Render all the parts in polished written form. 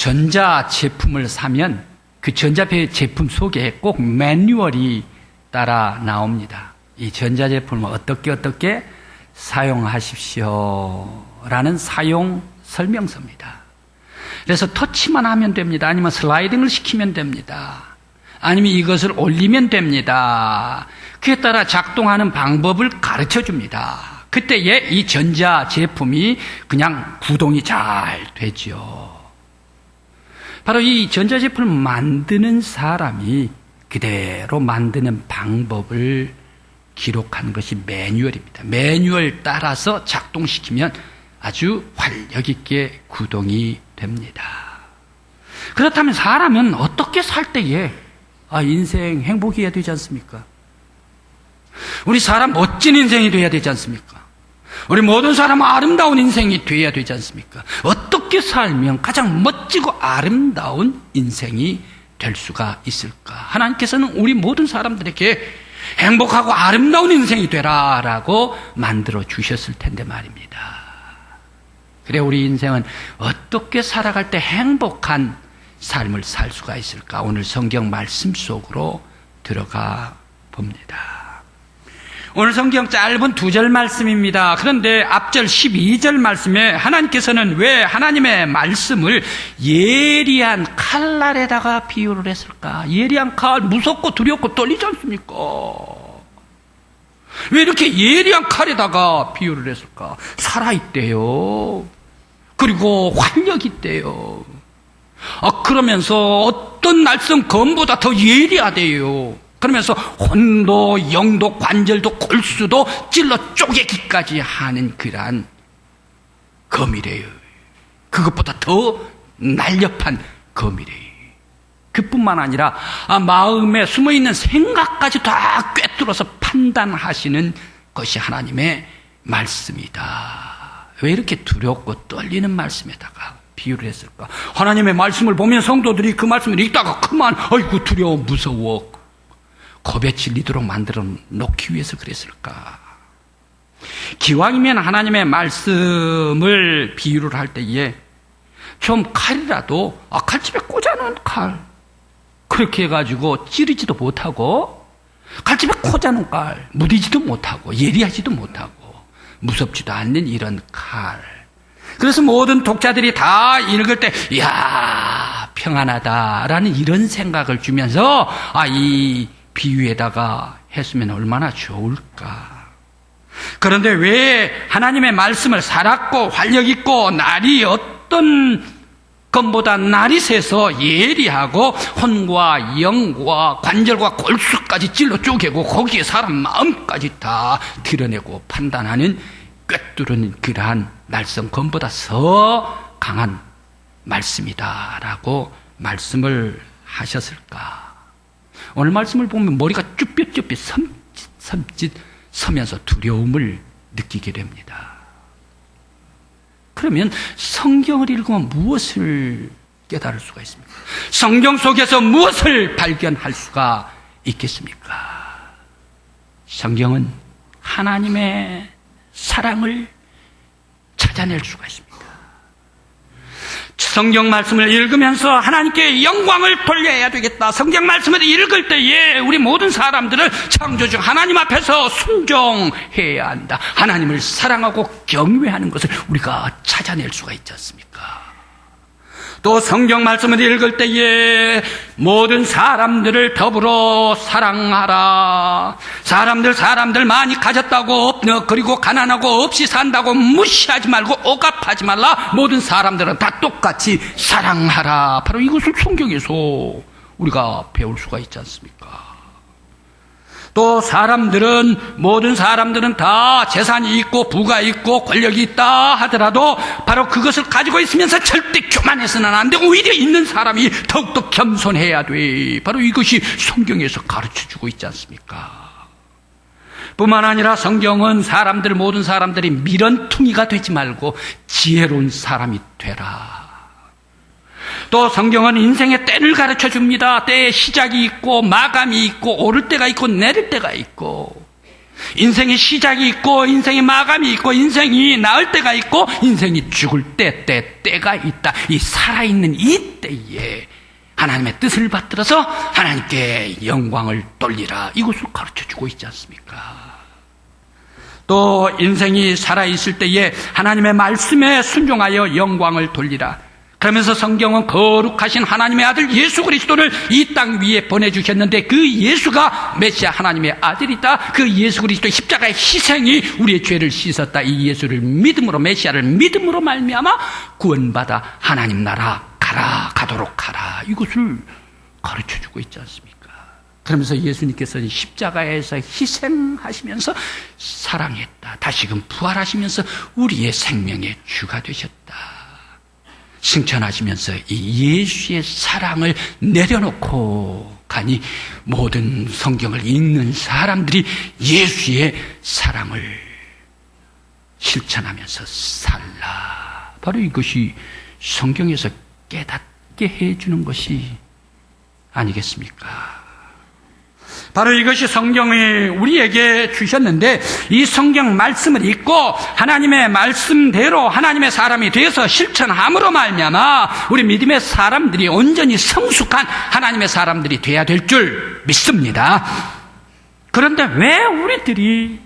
전자 제품을 사면 그 전자 제품 속에 꼭 매뉴얼이 따라 나옵니다. 이 전자 제품을 어떻게 사용하십시오 라는 사용 설명서입니다. 그래서 터치만 하면 됩니다. 아니면 슬라이딩을 시키면 됩니다. 아니면 이것을 올리면 됩니다. 그에 따라 작동하는 방법을 가르쳐 줍니다. 그때에 이 전자 제품이 그냥 구동이 잘 되죠. 바로 이 전자 제품을 만드는 사람이 그대로 만드는 방법을 기록한 것이 매뉴얼입니다. 매뉴얼 따라서 작동시키면 아주 활력 있게 구동이 됩니다. 그렇다면 사람은 어떻게 살 때에 인생 행복해야 되지 않습니까? 우리 사람 멋진 인생이 돼야 되지 않습니까? 우리 모든 사람은 아름다운 인생이 돼야 되지 않습니까? 어떻게 살면 가장 멋지고 아름다운 인생이 될 수가 있을까? 하나님께서는 우리 모든 사람들에게 행복하고 아름다운 인생이 되라라고 만들어 주셨을 텐데 말입니다. 그래 우리 인생은 어떻게 살아갈 때 행복한 삶을 살 수가 있을까? 오늘 성경 말씀 속으로 들어가 봅니다. 오늘 성경 짧은 2절 말씀입니다. 그런데 앞절 12절 말씀에 하나님께서는 왜 하나님의 말씀을 예리한 칼날에다가 비유를 했을까? 예리한 칼, 무섭고 두렵고 떨리지 않습니까? 왜 이렇게 예리한 칼에다가 비유를 했을까? 살아있대요. 그리고 활력이 있대요. 그러면서 어떤 날쌘 검보다 더 예리하대요. 그러면서 혼도, 영도, 관절도, 골수도 찔러 쪼개기까지 하는 그러한 검이래요. 그것보다 더 날렵한 검이래요. 그뿐만 아니라 마음에 숨어있는 생각까지 다 꿰뚫어서 판단하시는 것이 하나님의 말씀이다. 왜 이렇게 두렵고 떨리는 말씀에다가 비유를 했을까? 하나님의 말씀을 보면 성도들이 그 말씀을 읽다가 그만 아이고 두려워 무서워 겁에 질리도록 만들어 놓기 위해서 그랬을까? 기왕이면 하나님의 말씀을 비유를 할 때에 좀 칼이라도 칼집에 꽂아놓은 칼 그렇게 해가지고 찌르지도 못하고 칼집에 꽂아놓은 칼 무디지도 못하고 예리하지도 못하고 무섭지도 않는 이런 칼. 그래서 모든 독자들이 다 읽을 때 이야 평안하다라는 이런 생각을 주면서 이 비유에다가 했으면 얼마나 좋을까. 그런데 왜 하나님의 말씀을 살았고 활력있고 날이 어떤 것보다 날이 새서 예리하고 혼과 영과 관절과 골수까지 찔러 쪼개고 거기에 사람 마음까지 다 드러내고 판단하는 꿰뚫은 그러한 날쌘 검보다 더 강한 말씀이다라고 말씀을 하셨을까? 오늘 말씀을 보면 머리가 쭈뼛쭈뼛 섬짓 서면서 두려움을 느끼게 됩니다. 그러면 성경을 읽으면 무엇을 깨달을 수가 있습니까? 성경 속에서 무엇을 발견할 수가 있겠습니까? 성경은 하나님의 사랑을 찾아낼 수가 있습니다. 성경 말씀을 읽으면서 하나님께 영광을 돌려야 되겠다. 성경 말씀을 읽을 때에 우리 모든 사람들은 창조주 하나님 앞에서 순종해야 한다. 하나님을 사랑하고 경외하는 것을 우리가 찾아낼 수가 있지 않습니까? 또 성경 말씀을 읽을 때에 모든 사람들을 더불어 사랑하라. 사람들 많이 가졌다고 그리고 가난하고 없이 산다고 무시하지 말고 억압하지 말라. 모든 사람들은 다 똑같이 사랑하라. 바로 이것을 성경에서 우리가 배울 수가 있지 않습니까? 또 모든 사람들은 다 재산이 있고 부가 있고 권력이 있다 하더라도 바로 그것을 가지고 있으면서 절대 교만해서는 안 되고 오히려 있는 사람이 더욱더 겸손해야 돼. 바로 이것이 성경에서 가르쳐주고 있지 않습니까? 뿐만 아니라 성경은 모든 사람들이 미련퉁이가 되지 말고 지혜로운 사람이 되라. 또 성경은 인생의 때를 가르쳐 줍니다. 때의 시작이 있고 마감이 있고 오를 때가 있고 내릴 때가 있고 인생의 시작이 있고 인생의 마감이 있고 인생이 나을 때가 있고 인생이 죽을 때가 있다. 이 살아있는 이 때에 하나님의 뜻을 받들어서 하나님께 영광을 돌리라. 이것을 가르쳐주고 있지 않습니까? 또 인생이 살아있을 때에 하나님의 말씀에 순종하여 영광을 돌리라. 그러면서 성경은 거룩하신 하나님의 아들 예수 그리스도를 이 땅 위에 보내주셨는데 그 예수가 메시아 하나님의 아들이다. 그 예수 그리스도의 십자가의 희생이 우리의 죄를 씻었다. 이 예수를 믿음으로, 메시아를 믿음으로 말미암아 구원받아 하나님 나라 가도록 하라. 이것을 가르쳐주고 있지 않습니까? 그러면서 예수님께서는 십자가에서 희생하시면서 사랑했다. 다시금 부활하시면서 우리의 생명의 주가 되셨다. 승천하시면서 이 예수의 사랑을 내려놓고 가니 모든 성경을 읽는 사람들이 예수의 사랑을 실천하면서 살라. 바로 이것이 성경에서 깨닫게 해주는 것이 아니겠습니까? 바로 이것이 성경이 우리에게 주셨는데 이 성경 말씀을 읽고 하나님의 말씀대로 하나님의 사람이 되어서 실천함으로 말미암아 우리 믿음의 사람들이 온전히 성숙한 하나님의 사람들이 돼야 될 줄 믿습니다. 그런데 왜 우리들이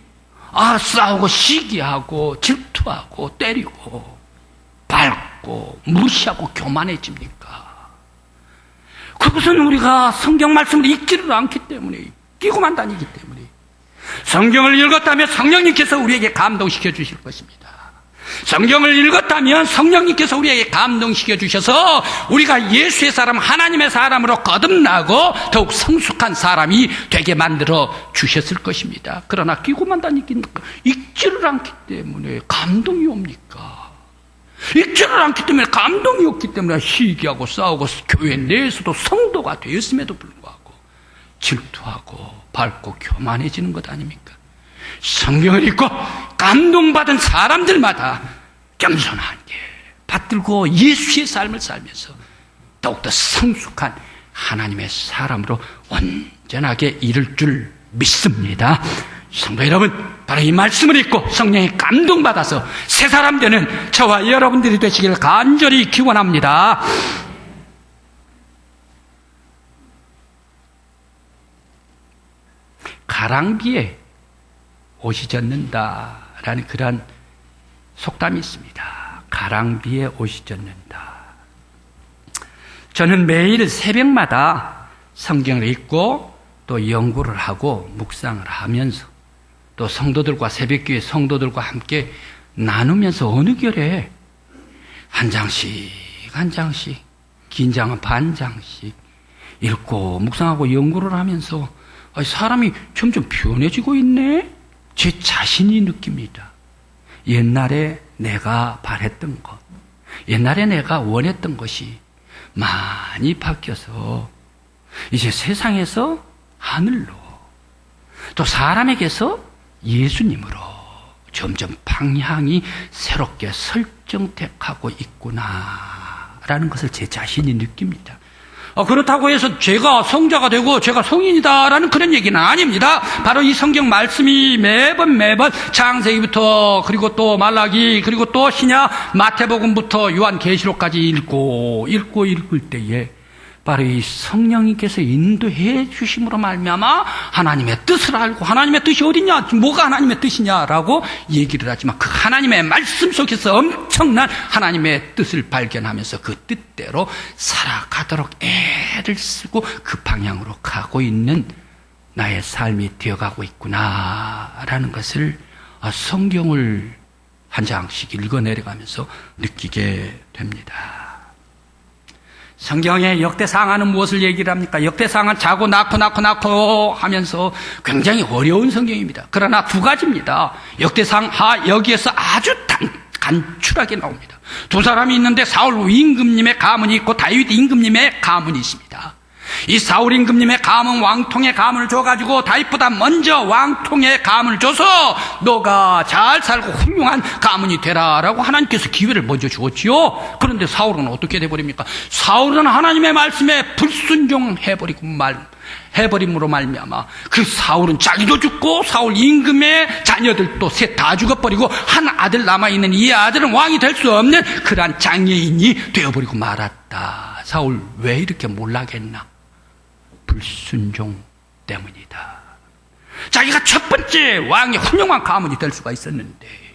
싸우고 시기하고 질투하고 때리고 밟고 무시하고 교만해집니까? 그것은 우리가 성경 말씀을 읽지를 않기 때문에, 끼고만 다니기 때문에. 성경을 읽었다면 성령님께서 우리에게 감동시켜 주실 것입니다. 성경을 읽었다면 성령님께서 우리에게 감동시켜 주셔서 우리가 예수의 사람, 하나님의 사람으로 거듭나고 더욱 성숙한 사람이 되게 만들어 주셨을 것입니다. 그러나 끼고만 다니기, 읽지를 않기 때문에 감동이 옵니까? 읽지를 않기 때문에 감동이 없기 때문에 시기하고 싸우고 교회 내에서도 성도가 되었음에도 불구하고 질투하고 밟고 교만해지는 것 아닙니까? 성경을 읽고 감동받은 사람들마다 겸손하게 받들고 예수의 삶을 살면서 더욱더 성숙한 하나님의 사람으로 온전하게 이룰 줄 믿습니다. 성도 여러분, 바로 이 말씀을 읽고 성령의 감동받아서 새 사람 되는 저와 여러분들이 되시기를 간절히 기원합니다. 가랑비에 옷이 젖는다라는 그런 속담이 있습니다. 가랑비에 옷이 젖는다. 저는 매일 새벽마다 성경을 읽고 또 연구를 하고 묵상을 하면서 또 성도들과 새벽교회 성도들과 함께 나누면서 어느 결에 한 장씩 한 장씩, 긴 장은 반 장씩 읽고 묵상하고 연구를 하면서 사람이 점점 변해지고 있네? 제 자신이 느낍니다. 옛날에 내가 바랬던 것, 옛날에 내가 원했던 것이 많이 바뀌어서 이제 세상에서 하늘로 또 사람에게서 예수님으로 점점 방향이 새롭게 설정돼가고 있구나라는 것을 제 자신이 느낍니다. 그렇다고 해서 제가 성자가 되고 제가 성인이다라는 그런 얘기는 아닙니다. 바로 이 성경 말씀이 매번 창세기부터 그리고 또 말라기 그리고 또 신약 마태복음부터 요한계시록까지 읽을 때에 바로 이 성령님께서 인도해 주심으로 말미암아 하나님의 뜻을 알고 하나님의 뜻이 어디냐, 뭐가 하나님의 뜻이냐라고 얘기를 하지만 그 하나님의 말씀 속에서 엄청난 하나님의 뜻을 발견하면서 그 뜻대로 살아가도록 애를 쓰고 그 방향으로 가고 있는 나의 삶이 되어가고 있구나라는 것을 성경을 한 장씩 읽어내려가면서 느끼게 됩니다. 성경의 역대상하는 무엇을 얘기를 합니까? 역대상은 자고 낳고 하면서 굉장히 어려운 성경입니다. 그러나 두 가지입니다. 역대상하 여기에서 아주 간추하게 나옵니다. 두 사람이 있는데 사울 임금님의 가문이 있고 다윗 임금님의 가문이 있습니다. 이 사울 임금님의 가문, 왕통의 가문을 줘가지고 다윗보다 먼저 왕통의 가문을 줘서 너가 잘 살고 훌륭한 가문이 되라라고 하나님께서 기회를 먼저 주었지요. 그런데 사울은 어떻게 돼버립니까? 사울은 하나님의 말씀에 해버림으로 말미암아 그 사울은 자기도 죽고 사울 임금의 자녀들도 셋 다 죽어버리고 한 아들 남아있는 이 아들은 왕이 될 수 없는 그러한 장애인이 되어버리고 말았다. 사울 왜 이렇게 몰락했나? 불순종 때문이다. 자기가 첫 번째 왕의 훌륭한 가문이 될 수가 있었는데,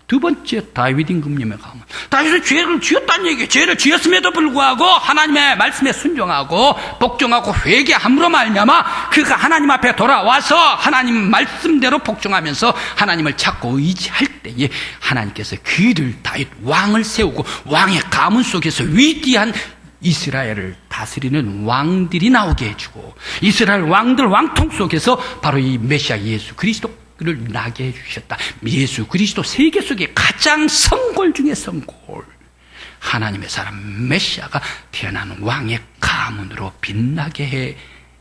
두 번째 다윗 임금님의 가문. 다윗은 죄를 지었다는 얘기예요. 죄를 지었음에도 불구하고 하나님의 말씀에 순종하고 복종하고 회개함으로 말미암아 그가 하나님 앞에 돌아와서 하나님 말씀대로 복종하면서 하나님을 찾고 의지할 때에 하나님께서 그를 다윗 왕을 세우고 왕의 가문 속에서 위대한 이스라엘을 다스리는 왕들이 나오게 해주고 이스라엘 왕들 왕통 속에서 바로 이 메시아 예수 그리스도를 나게 해주셨다. 예수 그리스도 세계 속에 가장 성골 중에 성골, 하나님의 사람 메시아가 태어나는 왕의 가문으로 빛나게 해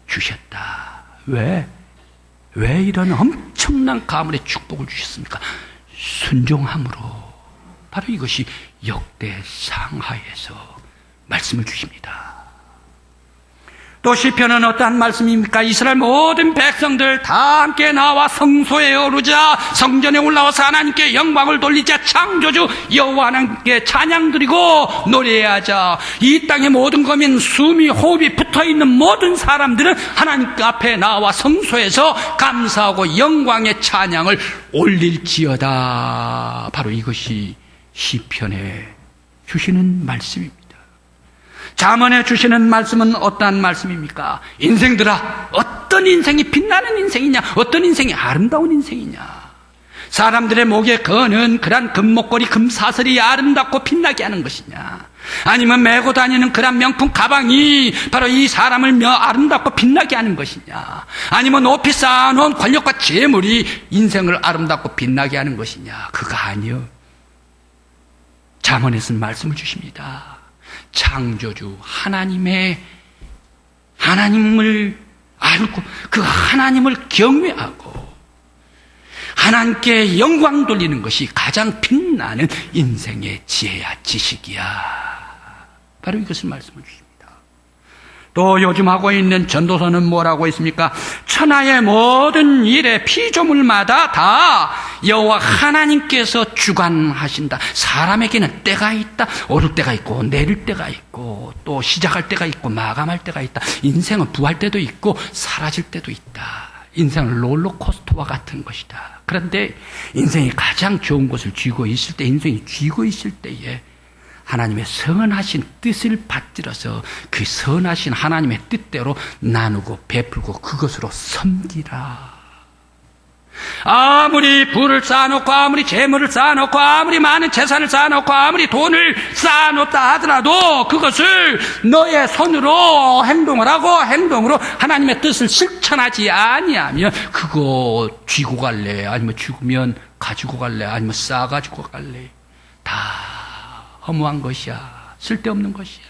주셨다. 왜 이런 엄청난 가문의 축복을 주셨습니까? 순종함으로. 바로 이것이 역대 상하에서 말씀을 주십니다. 또 시편은 어떠한 말씀입니까? 이스라엘 모든 백성들 다 함께 나와 성소에 오르자, 성전에 올라와서 하나님께 영광을 돌리자, 창조주 여호와 하나님께 찬양 드리고 노래하자. 이 땅의 모든 거민, 숨이 호흡이 붙어있는 모든 사람들은 하나님 앞에 나와 성소에서 감사하고 영광의 찬양을 올릴지어다. 바로 이것이 시편에 주시는 말씀입니다. 잠언에 주시는 말씀은 어떠한 말씀입니까? 인생들아, 어떤 인생이 빛나는 인생이냐? 어떤 인생이 아름다운 인생이냐? 사람들의 목에 거는 그런 금목걸이, 금사슬이 아름답고 빛나게 하는 것이냐? 아니면 메고 다니는 그런 명품 가방이 바로 이 사람을 아름답고 빛나게 하는 것이냐? 아니면 높이 쌓아놓은 권력과 재물이 인생을 아름답고 빛나게 하는 것이냐? 그거 아니요. 잠언에서는 말씀을 주십니다. 창조주 하나님을 알고 그 하나님을 경외하고 하나님께 영광 돌리는 것이 가장 빛나는 인생의 지혜야, 지식이야. 바로 이것을 말씀을 주십니다. 또 요즘 하고 있는 전도서는 뭐라고 있습니까? 천하의 모든 일의 피조물마다 다 여호와 하나님께서 주관하신다. 사람에게는 때가 있다. 오를 때가 있고 내릴 때가 있고 또 시작할 때가 있고 마감할 때가 있다. 인생은 부할 때도 있고 사라질 때도 있다. 인생은 롤러코스터와 같은 것이다. 그런데 인생이 가장 좋은 것을 쥐고 있을 때, 인생이 쥐고 있을 때에 하나님의 선하신 뜻을 받들어서 그 선하신 하나님의 뜻대로 나누고 베풀고 그것으로 섬기라. 아무리 부를 쌓아놓고 아무리 재물을 쌓아놓고 아무리 많은 재산을 쌓아놓고 아무리 돈을 쌓아놓다 하더라도 그것을 너의 손으로 행동을 하고 행동으로 하나님의 뜻을 실천하지 아니하면 그거 쥐고 갈래? 아니면 죽으면 가지고 갈래? 아니면 싸가지고 갈래? 다 허무한 것이야. 쓸데없는 것이야.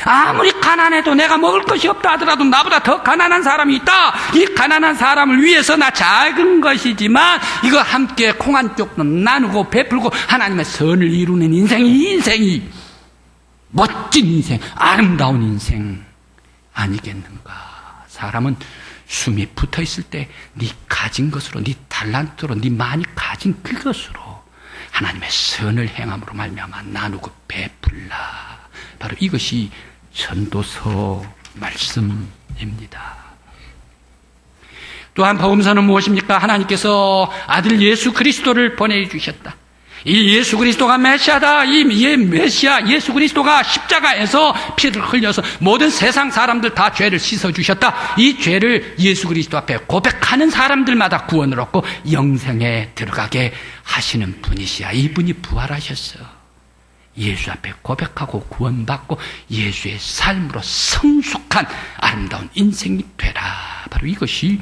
아무리 가난해도 내가 먹을 것이 없다 하더라도 나보다 더 가난한 사람이 있다. 이 가난한 사람을 위해서 나 작은 것이지만 이거 함께 콩 한 쪽도 나누고 베풀고 하나님의 선을 이루는 인생이, 이 인생이 멋진 인생, 아름다운 인생 아니겠는가. 사람은 숨이 붙어있을 때 네 가진 것으로, 네 달란트로, 네 많이 가진 그것으로 하나님의 선을 행함으로 말미암아 나누고 베풀라. 바로 이것이 전도서 말씀입니다. 또한 복음서는 무엇입니까? 하나님께서 아들 예수 그리스도를 보내주셨다. 이 예수 그리스도가 메시아다. 이 메시아 예수 그리스도가 십자가에서 피를 흘려서 모든 세상 사람들 다 죄를 씻어주셨다. 이 죄를 예수 그리스도 앞에 고백하는 사람들마다 구원을 얻고 영생에 들어가게 하시는 분이시야. 이분이 부활하셨어. 예수 앞에 고백하고 구원받고 예수의 삶으로 성숙한 아름다운 인생이 되라. 바로 이것이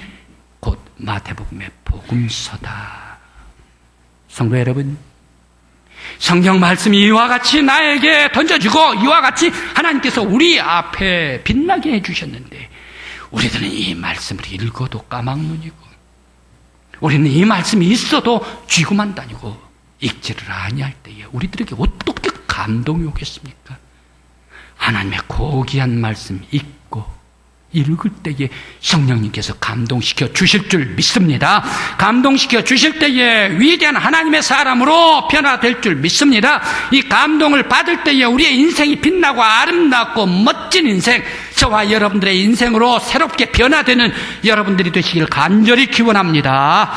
곧 마태복음의 복음서다. 성도 여러분, 성경 말씀이 이와 같이 나에게 던져지고 이와 같이 하나님께서 우리 앞에 빛나게 해주셨는데 우리들은 이 말씀을 읽어도 까막눈이고 우리는 이 말씀이 있어도 쥐고만 다니고 읽지를 아니할 때에 우리들에게 어떻게 감동이 오겠습니까? 하나님의 고귀한 말씀 읽고 읽을 때에 성령님께서 감동시켜 주실 줄 믿습니다. 감동시켜 주실 때에 위대한 하나님의 사람으로 변화될 줄 믿습니다. 이 감동을 받을 때에 우리의 인생이 빛나고 아름답고 멋진 인생, 저와 여러분들의 인생으로 새롭게 변화되는 여러분들이 되시길 간절히 기원합니다.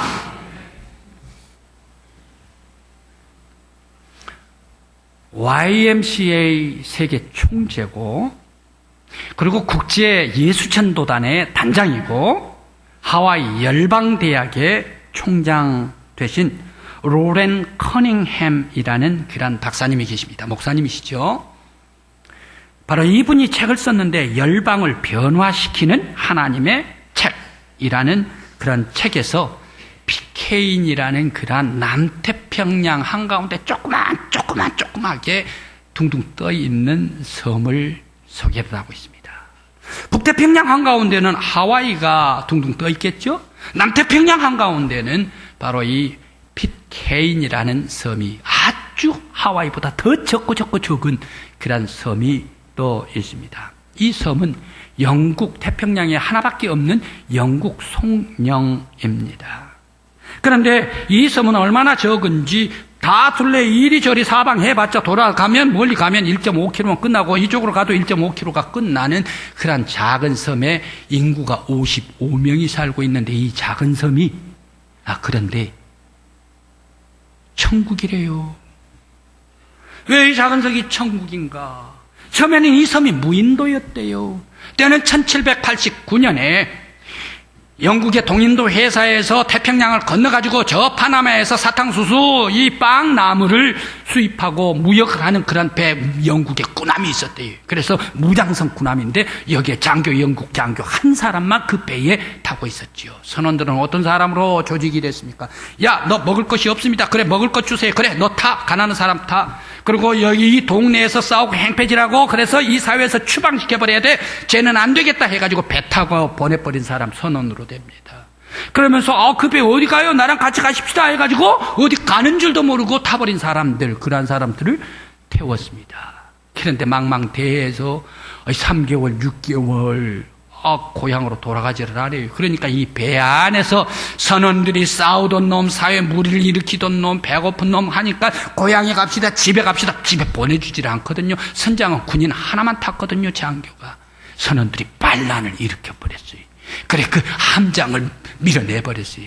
YMCA 세계 총재고 그리고 국제 예수전도단의 단장이고 하와이 열방대학의 총장 되신 로렌 커닝햄이라는 그런 박사님이 계십니다. 목사님이시죠. 바로 이분이 책을 썼는데 열방을 변화시키는 하나님의 책이라는 그런 책에서 피케인이라는 그런 남태평양 한가운데 조그맣게 둥둥 떠 있는 섬을 소개를 하고 있습니다. 북태평양 한가운데는 하와이가 둥둥 떠 있겠죠? 남태평양 한가운데는 바로 이 피케인이라는 섬이 아주 하와이보다 더 적은 그런 섬이 또 있습니다. 이 섬은 영국 태평양에 하나밖에 없는 영국 송령입니다. 그런데 이 섬은 얼마나 적은지 다 둘레 이리저리 사방해봤자 돌아가면 멀리 가면 1.5km만 끝나고 이쪽으로 가도 1.5km가 끝나는 그런 작은 섬에 인구가 55명이 살고 있는데 이 작은 섬이 그런데 천국이래요. 왜 이 작은 섬이 천국인가? 처음에는 이 섬이 무인도였대요. 때는 1789년에 영국의 동인도 회사에서 태평양을 건너가지고 저 파나마에서 사탕수수 이 빵나무를 수입하고 무역을 하는 그런 배, 영국의 군함이 있었대요. 그래서 무장성 군함인데 여기에 영국 장교 한 사람만 그 배에 타고 있었지요. 선원들은 어떤 사람으로 조직이 됐습니까? 야, 너 먹을 것이 없습니다. 그래, 먹을 것 주세요. 그래, 너 타. 가난한 사람 타. 그리고 여기 이 동네에서 싸우고 행패질하고 그래서 이 사회에서 추방시켜버려야 돼. 쟤는 안 되겠다 해가지고 배 타고 보내버린 사람 선원으로 됩니다. 그러면서 그 배 어디 가요? 나랑 같이 가십시다 해가지고 어디 가는 줄도 모르고 타버린 사람들, 그러한 사람들을 태웠습니다. 그런데 망망대해에서 3개월, 6개월 고향으로 돌아가지를 않아요. 그러니까 이 배 안에서 선원들이 싸우던 놈, 사회 무리를 일으키던 놈, 배고픈 놈 하니까 고향에 갑시다, 집에 갑시다. 집에 보내주질 않거든요. 선장은 군인 하나만 탔거든요, 장교가. 선원들이 반란을 일으켜버렸어요. 그래, 그 함장을 밀어내버렸어요.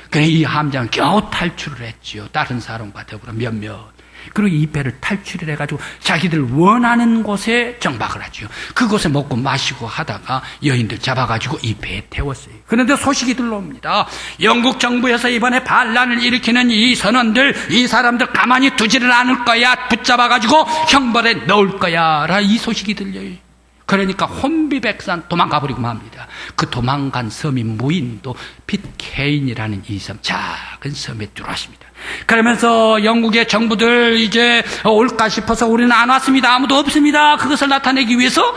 그래, 이 함장은 겨우 탈출을 했지요. 다른 사람과 더불어 몇몇. 그리고 이 배를 탈출을 해가지고 자기들 원하는 곳에 정박을 하죠. 그곳에 먹고 마시고 하다가 여인들 잡아가지고 이 배에 태웠어요. 그런데 소식이 들러옵니다. 영국 정부에서 이번에 반란을 일으키는 이 선원들, 이 사람들 가만히 두지를 않을 거야. 붙잡아가지고 형벌에 넣을 거야. 라 이 소식이 들려요. 그러니까 혼비백산 도망가버리고 맙니다. 그 도망간 섬이 무인도 핏케인이라는 이 섬, 작은 섬에 들어왔습니다. 그러면서 영국의 정부들 이제 올까 싶어서 우리는 안 왔습니다. 아무도 없습니다. 그것을 나타내기 위해서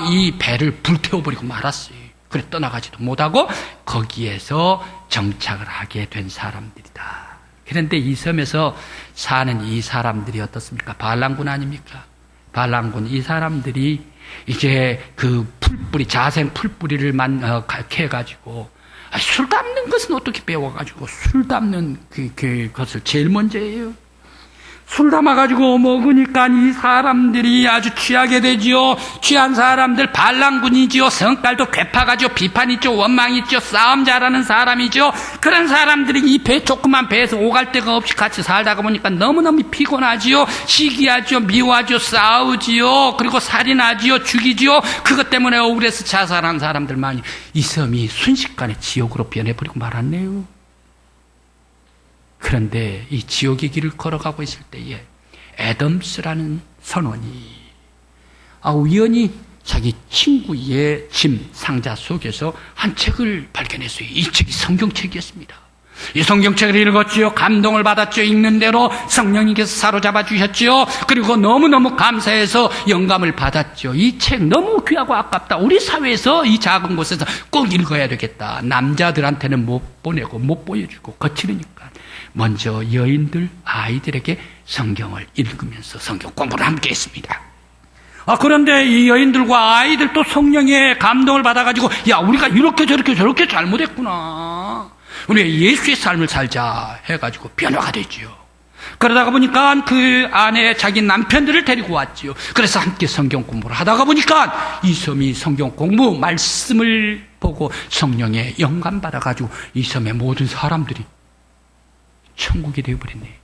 이 배를 불태워버리고 말았어요. 그래 떠나가지도 못하고 거기에서 정착을 하게 된 사람들이다. 그런데 이 섬에서 사는 이 사람들이 어떻습니까? 반란군 아닙니까? 반란군 이 사람들이 이제 그 풀뿌리, 자생 풀뿌리를 캐가지고 술 담는 것은 어떻게 배워가지고 술 담는 그것을 제일 먼저 해요. 술 담아가지고 먹으니까 이 사람들이 아주 취하게 되지요. 취한 사람들 반란군이지요. 성깔도 괴파가지고 비판 있죠. 원망 있죠. 싸움 잘하는 사람이죠. 그런 사람들이 이 조그만 배에서 오갈 데가 없이 같이 살다가 보니까 너무너무 피곤하지요. 시기하죠. 미워하죠. 싸우지요. 그리고 살인하지요. 죽이지요. 그것 때문에 억울해서 자살한 사람들 많이. 이 섬이 순식간에 지옥으로 변해버리고 말았네요. 그런데 이 지옥의 길을 걸어가고 있을 때에 애덤스라는 선원이 우연히 자기 친구의 짐 상자 속에서 한 책을 발견했어요. 이 책이 성경책이었습니다. 이 성경책을 읽었지요. 감동을 받았죠. 읽는 대로 성령님께서 사로잡아 주셨지요. 그리고 너무너무 감사해서 영감을 받았죠. 이 책 너무 귀하고 아깝다. 우리 사회에서 이 작은 곳에서 꼭 읽어야 되겠다. 남자들한테는 못 보내고 못 보여주고 거칠으니까 먼저 여인들, 아이들에게 성경을 읽으면서 성경 공부를 함께 했습니다. 그런데 이 여인들과 아이들도 성령의 감동을 받아가지고 야, 우리가 이렇게 저렇게 잘못했구나. 우리 예수의 삶을 살자 해가지고 변화가 되지요. 그러다가 보니까 그 안에 자기 남편들을 데리고 왔지요. 그래서 함께 성경 공부를 하다가 보니까 이 섬이 성경 공부 말씀을 보고 성령의 영감 받아가지고 이 섬의 모든 사람들이 천국이 되어버렸네.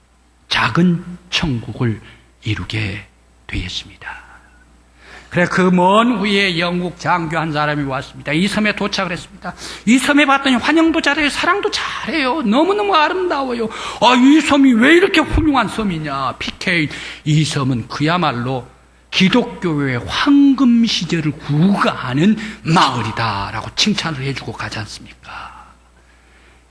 작은 천국을 이루게 되었습니다. 그래, 그 먼 후에 영국 장교 한 사람이 왔습니다. 이 섬에 도착을 했습니다. 이 섬에 봤더니 환영도 잘해요. 사랑도 잘해요. 너무너무 아름다워요. 이 섬이 왜 이렇게 훌륭한 섬이냐. PK, 이 섬은 그야말로 기독교의 황금 시절을 구가하는 마을이다라고 칭찬을 해주고 가지 않습니까?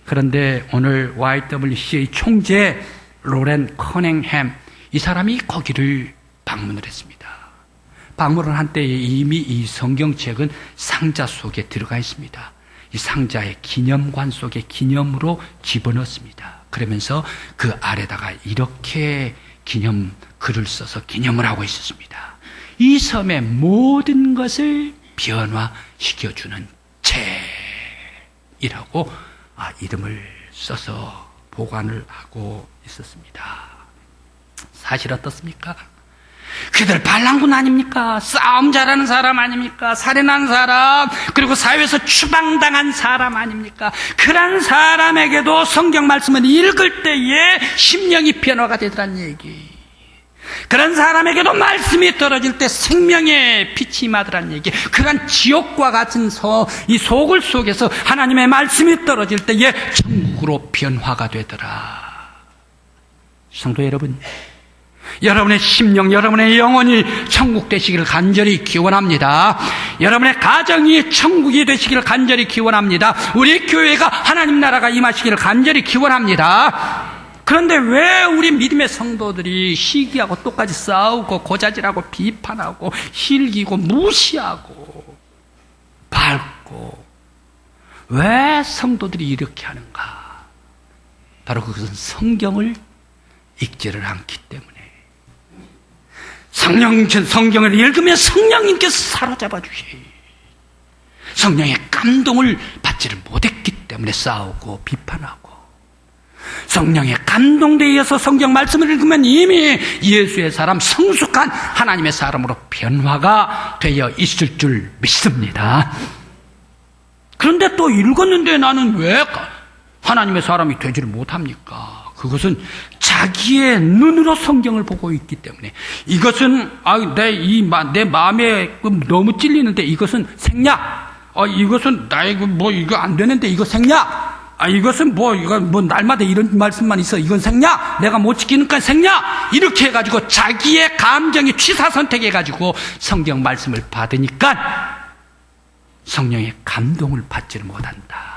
그런데 오늘 YWCA 총재 로렌 커닝햄, 이 사람이 거기를 방문을 했습니다. 방문을 한 때에 이미 이 성경책은 상자 속에 들어가 있습니다. 이 상자의 기념관 속에 기념으로 집어넣습니다. 그러면서 그 아래다가 이렇게 기념 글을 써서 기념을 하고 있었습니다. 이 섬의 모든 것을 변화시켜주는 책이라고 이름을 써서 보관을 하고 있었습니다. 사실 어떻습니까? 그들 반란군 아닙니까? 싸움 잘하는 사람 아닙니까? 살인한 사람, 그리고 사회에서 추방당한 사람 아닙니까? 그런 사람에게도 성경 말씀을 읽을 때에 심령이 변화가 되더란 얘기. 그런 사람에게도 말씀이 떨어질 때 생명의 빛이 임하더란 얘기. 그런 지옥과 같은 이 소굴 속에서 하나님의 말씀이 떨어질 때에 천국으로 변화가 되더라. 성도 여러분, 여러분의 심령, 여러분의 영혼이 천국 되시기를 간절히 기원합니다. 여러분의 가정이 천국이 되시기를 간절히 기원합니다. 우리 교회가 하나님 나라가 임하시기를 간절히 기원합니다. 그런데 왜 우리 믿음의 성도들이 시기하고 똑같이 싸우고 고자질하고 비판하고 실기고 무시하고 밟고, 왜 성도들이 이렇게 하는가? 바로 그것은 성경을 읽지를 않기 때문에. 성경을 읽으면 성령님께서 사로잡아 주셔요. 성령의 감동을 받지를 못했기 때문에 싸우고 비판하고, 성령의 감동되어서 성경 말씀을 읽으면 이미 예수의 사람, 성숙한 하나님의 사람으로 변화가 되어 있을 줄 믿습니다. 그런데 또 읽었는데 나는 왜 하나님의 사람이 되지를 못합니까? 그것은 자기의 눈으로 성경을 보고 있기 때문에. 이것은 내 마음에 너무 찔리는데 이것은 생략. 이것은 이거 안 되는데 이거 생략. 이것은 날마다 이런 말씀만 있어. 이건 생략. 내가 못 지키니까 생략. 이렇게 해가지고 자기의 감정이 취사 선택해가지고 성경 말씀을 받으니까 성령의 감동을 받지를 못한다.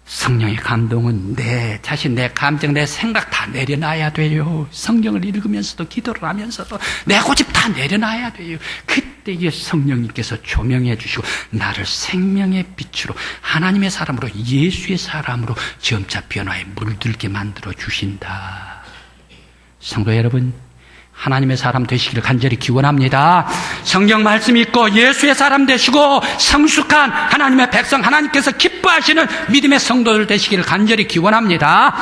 성령의 감동은 내 자신, 내 감정, 내 생각 다 내려놔야 돼요. 성경을 읽으면서도 기도를 하면서도 내 고집 다 내려놔야 돼요. 그때에 성령님께서 조명해 주시고 나를 생명의 빛으로, 하나님의 사람으로, 예수의 사람으로 점차 변화에 물들게 만들어 주신다. 성도 여러분, 하나님의 사람 되시기를 간절히 기원합니다. 성경 말씀 읽고 예수의 사람 되시고 성숙한 하나님의 백성, 하나님께서 기뻐하시는 믿음의 성도들 되시기를 간절히 기원합니다.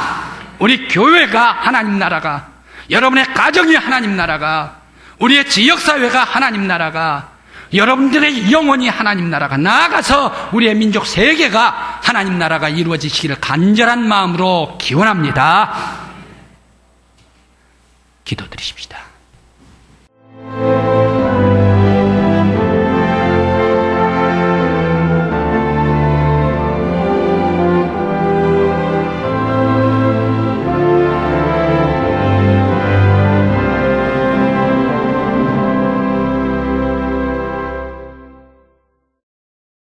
우리 교회가 하나님 나라가, 여러분의 가정이 하나님 나라가, 우리의 지역사회가 하나님 나라가, 여러분들의 영혼이 하나님 나라가, 나아가서 우리의 민족 세계가 하나님 나라가 이루어지시기를 간절한 마음으로 기원합니다. 기도드리십시다.